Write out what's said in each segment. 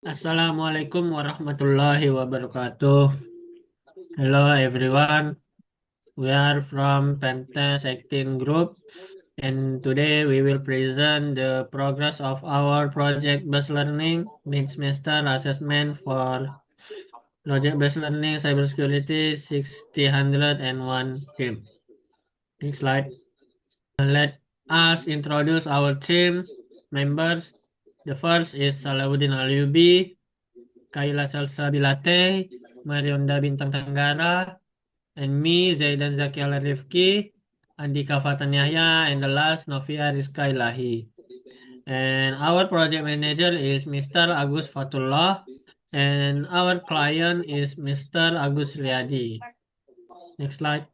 Assalamualaikum warahmatullahi wabarakatuh. Hello everyone. We are from Pentes Acting Group, and today we will present the progress of our project-based learning mid-semester assessment for project-based learning cybersecurity 6001 team. Next slide. Let us introduce our team members. The first is Salahuddin Alyubi, Kaila Salsabilate, Marionda Bintang Tenggara, and me, Zaidan Zaki Al Rifki, Andika Fatan Yahya, and the last, Novia Rizka Ilahi. And our project manager is Mr. Agus Fatullah, and our client is Mr. Agus Riyadi. Next slide.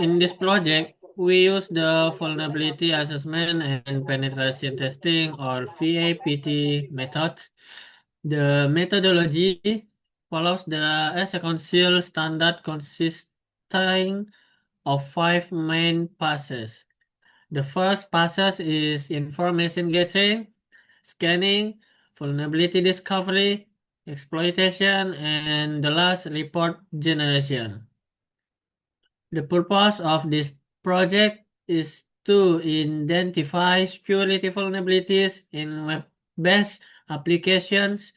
In this project, we use the vulnerability assessment and penetration testing or VAPT methods. The methodology follows a sequential standard consisting of 5 main passes. The first passes is information gathering, scanning, vulnerability discovery, exploitation, and the last report generation. The purpose of this project is to identify security vulnerabilities in web-based applications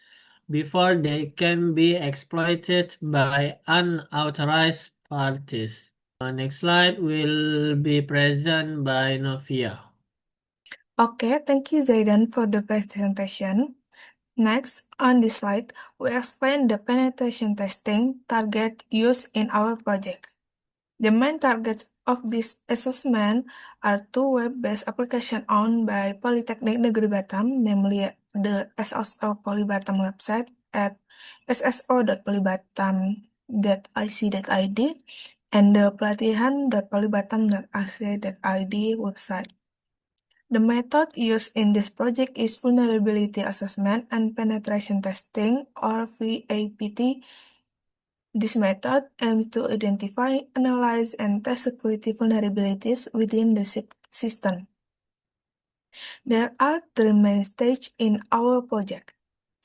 before they can be exploited by unauthorized parties. Next slide will be present by Novia. Okay, thank you Zaidan for the presentation. Next, on this slide, we explain the penetration testing target used in our project. The main targets of this assessment are two web-based applications owned by Polytechnic Negeri Batam, namely the SSO Polybatam website at sso.polybatam.ic.id and the pelatihan.polybatam.ac.id website. The method used in this project is vulnerability assessment and penetration testing, or VAPT. This method aims to identify, analyze, and test security vulnerabilities within the system. There are three main stages in our project.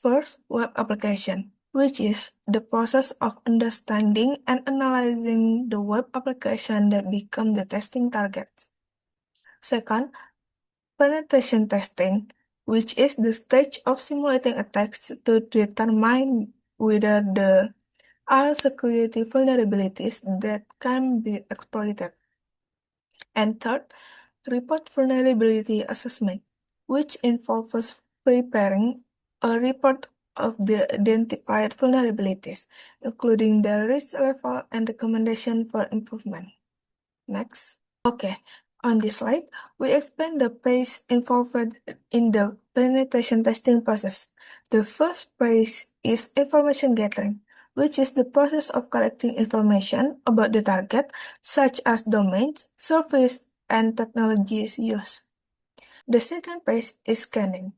First, web application, which is the process of understanding and analyzing the web application that become the testing targets. Second, penetration testing, which is the stage of simulating attacks to determine whether there are security vulnerabilities that can be exploited. And third, report vulnerability assessment, which involves preparing a report of the identified vulnerabilities, including the risk level and recommendation for improvement. Next. Okay, on this slide, we explain the phase involved in the penetration testing process. The first phase is information gathering, which is the process of collecting information about the target, such as domains, service, and technologies used. The second phase is scanning,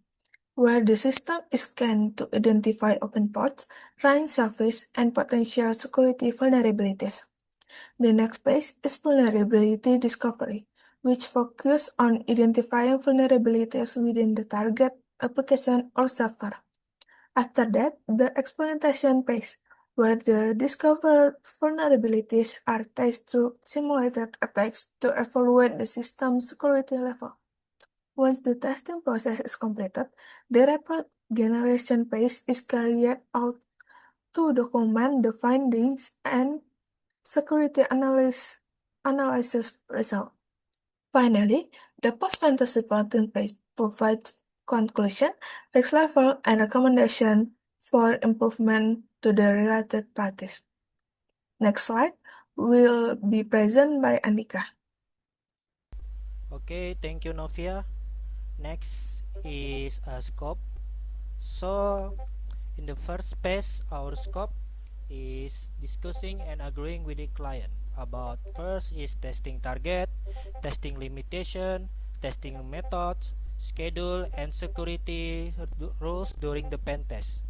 where the system is scanned to identify open ports, running service, and potential security vulnerabilities. The next phase is vulnerability discovery, which focuses on identifying vulnerabilities within the target application or server. After that, the exploitation phase, where the discovered vulnerabilities are tested through simulated attacks to evaluate the system's security level. Once the testing process is completed, the report generation phase is carried out to document the findings and security analysis result. Finally, the post-fantasy pattern phase provides conclusion, risk level, and recommendation for improvement to the related parties. Next slide will be present by Andika. Okay, thank you, Novia. Next is a scope. So, in the first phase, our scope is discussing and agreeing with the client about first is testing target, testing limitation, testing methods, schedule, and security rules during the pen test.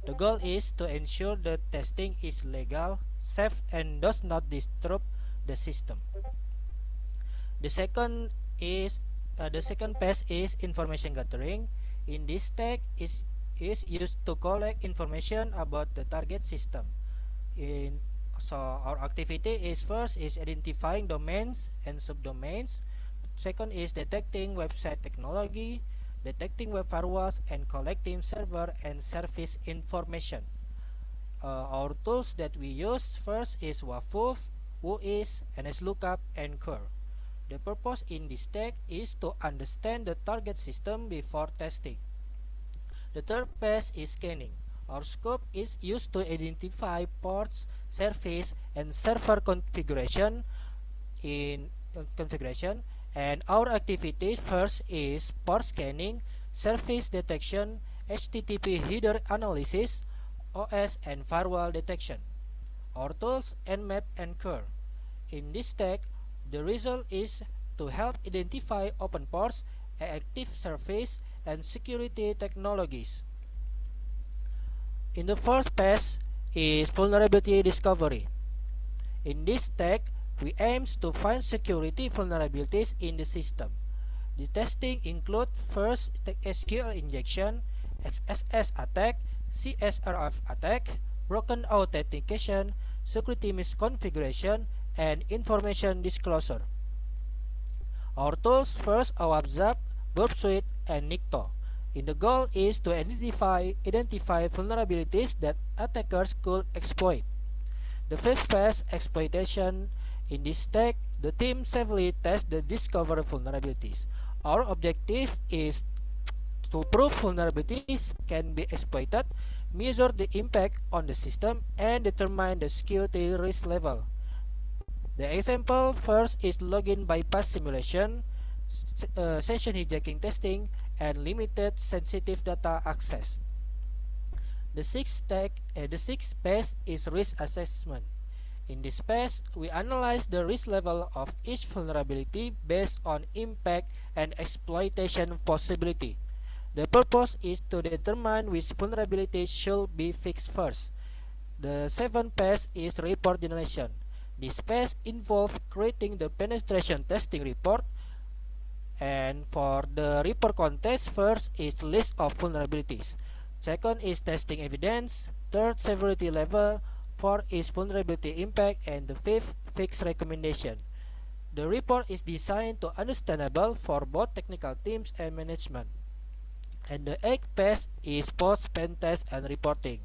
The goal is to ensure that testing is legal, safe, and does not disturb the system. The second phase is information gathering. In this stage, is used to collect information about the target system. So our activity is first is identifying domains and subdomains. Second is detecting website technology, detecting web firewalls, and collecting server and service information. Our tools that we use first is WAFUF, WUIS, NSLOOKUP, and curl. The purpose in this tag is to understand the target system before testing. The third phase is scanning. Our scope is used to identify ports, service, and server configuration and our activities first is port scanning, service detection, HTTP header analysis, OS and firewall detection. Our tools Nmap and curl. In this tag, the result is to help identify open ports, active service, and security technologies. In the first phase is vulnerability discovery. In this tag, we aim to find security vulnerabilities in the system. The testing includes first SQL injection, XSS attack, CSRF attack, broken authentication, security misconfiguration, and information disclosure. Our tools first OWASP, Burp Suite, and Nikto. And the goal is to identify vulnerabilities that attackers could exploit. The fifth phase, exploitation. In this tag, the team safely tests the discovered vulnerabilities. Our objective is to prove vulnerabilities can be exploited, measure the impact on the system, and determine the security risk level. The example first is login bypass simulation, session hijacking testing, and limited sensitive data access. The sixth phase is risk assessment. In this phase, we analyze the risk level of each vulnerability based on impact and exploitation possibility. The purpose is to determine which vulnerabilities should be fixed first. The seventh phase is report generation. This phase involves creating the penetration testing report. And for the report context, first is list of vulnerabilities. Second is testing evidence. Third, severity level. Fourth is vulnerability impact. And the fifth, fix recommendation. The report is designed to understandable for both technical teams and management. And the eighth phase is post pen test and reporting.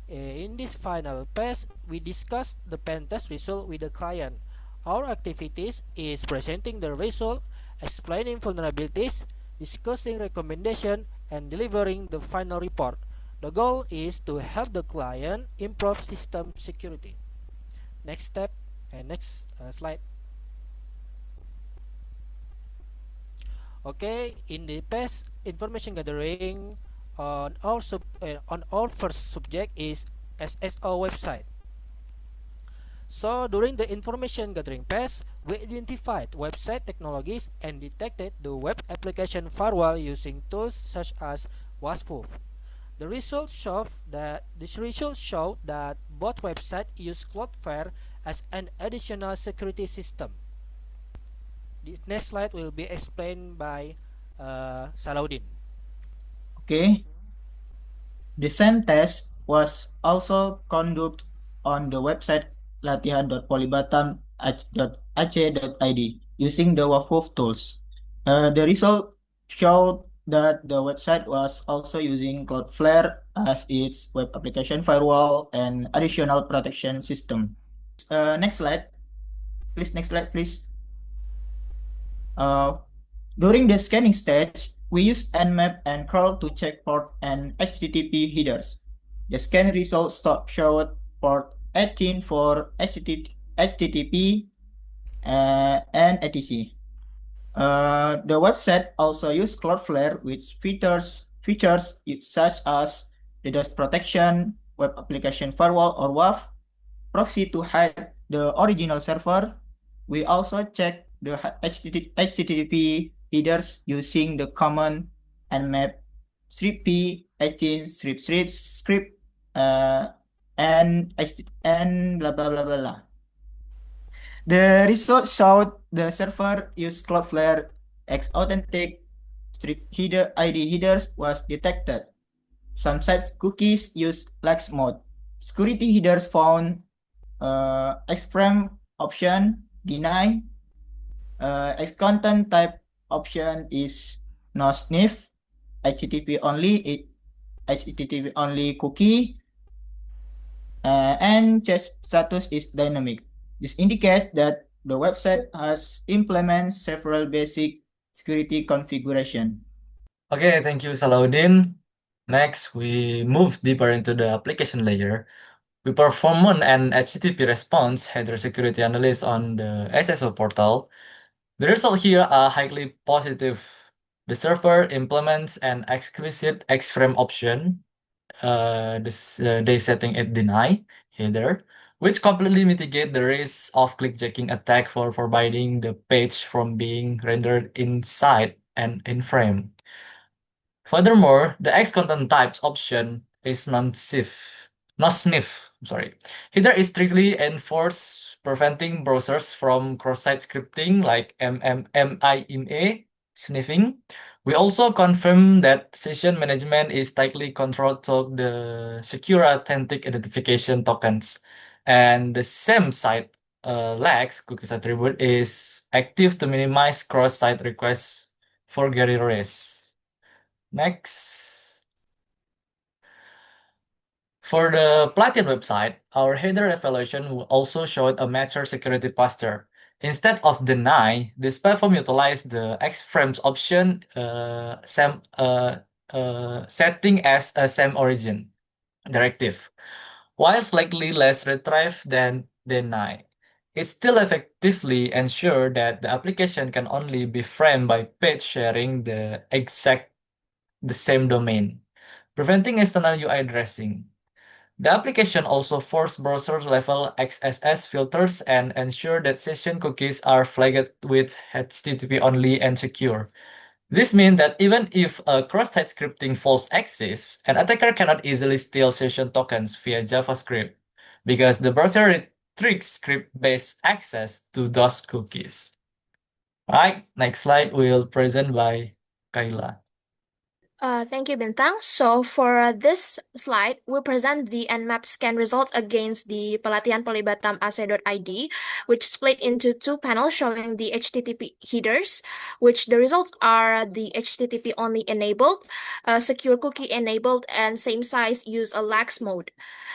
In this final phase, we discuss the pen test result with the client. Our activities is presenting the result, explaining vulnerabilities, discussing recommendation, and delivering the final report. The goal is to help the client improve system security. Next step and next slide. Okay, in the past information gathering on our first subject is SSO website. So during the information gathering phase, we identified website technologies and detected the web application firewall using tools such as WASPUF. The results show that both websites use Cloudflare as an additional security system. This next slide will be explained by Salahuddin. Okay. The same test was also conducted on the website latihan.polybatam.aceh.id using the WAFUF tools. The result showed that the website was also using Cloudflare as its web application firewall and additional protection system. Next slide. Please, next slide, please. During the scanning stage, we use Nmap and curl to check port and HTTP headers. The scan results showed port 18 for HTTP and etc. The website also uses Cloudflare, which features such as DDoS protection, web application firewall or WAF, proxy to hide the original server. We also check the HTTP headers using the command nmap strip-p 18 strip script and blah blah blah blah. The results showed the server used Cloudflare X authentic strip header ID headers was detected. Some sites cookies use lax mode. Security headers found Xframe option deny. Xcontent type option is no sniff. HTTP only cookie. And chat status is dynamic. This indicates that the website has implemented several basic security configuration. Okay, thank you, Salahuddin. Next, we move deeper into the application layer. We perform an HTTP response header security analysis on the SSO portal. The results here are highly positive. The server implements an exquisite Xframe option, they setting it deny header, which completely mitigate the risk of clickjacking attack for forbidding the page from being rendered inside and in frame. Furthermore, the X content types option is no-sniff, sorry. Header is strictly enforced, preventing browsers from cross-site scripting like MIME sniffing. We also confirm that session management is tightly controlled to the secure authentic identification tokens. And the same site lags cookies attribute is active to minimize cross-site requests for Gary Race. Next. For the Platinum website, our header evaluation also showed a mature security posture. Instead of deny, this platform utilized the Xframes option setting as a same origin directive, while slightly less retrieve than deny. It still effectively ensures that the application can only be framed by page sharing the same domain, preventing external UI addressing. The application also forced browser-level XSS filters and ensure that session cookies are flagged with HTTP only and secure. This means that even if a cross-site scripting false exists, an attacker cannot easily steal session tokens via JavaScript because the browser restricts script-based access to those cookies. Alright, next slide will present by Kayla. Thank you, Bintang. So for this slide, we present the Nmap scan results against the Pelatihan Pelibatan AC.id, which split into two panels showing the HTTP headers, which the results are the HTTP only enabled, secure cookie enabled, and same size use a lax mode.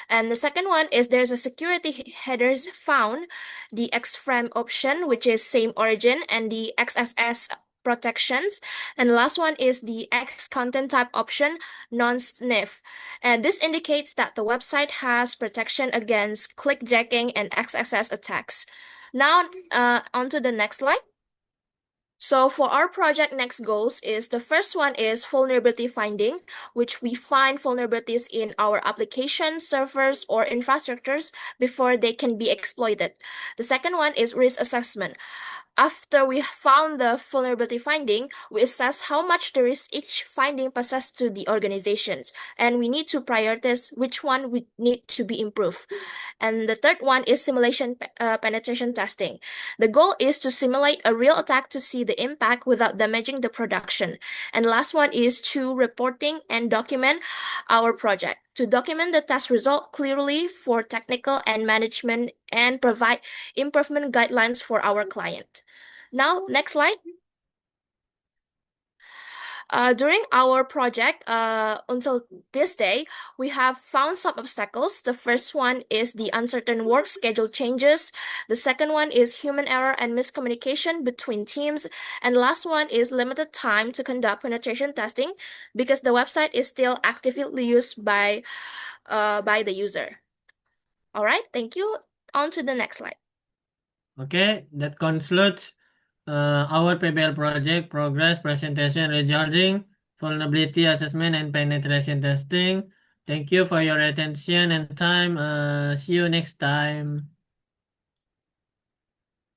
And the second one is there's a security headers found, the Xframe option, which is same origin, and the XSS protections. And the last one is the X content type option, non-sniff. And this indicates that the website has protection against clickjacking and XSS attacks. Now, on to the next slide. So for our project next goals is the first one is vulnerability finding, which we find vulnerabilities in our application, servers, or infrastructures before they can be exploited. The second one is risk assessment. After we found the vulnerability finding, we assess how much the risk each finding possesses to the organizations, and we need to prioritize which one we need to be improved. And the third one is simulation penetration testing. The goal is to simulate a real attack to see the impact without damaging the production. And last one is to reporting and document our project. To document the test result clearly for technical and management and provide improvement guidelines for our client. Now, next slide. During our project, until this day, we have found some obstacles. The first one is the uncertain work schedule changes. The second one is human error and miscommunication between teams. And the last one is limited time to conduct penetration testing because the website is still actively used by the user. All right, thank you. On to the next slide. Okay, that concludes our PBL project progress presentation regarding vulnerability assessment and penetration testing. Thank you for your attention and time. See you next time.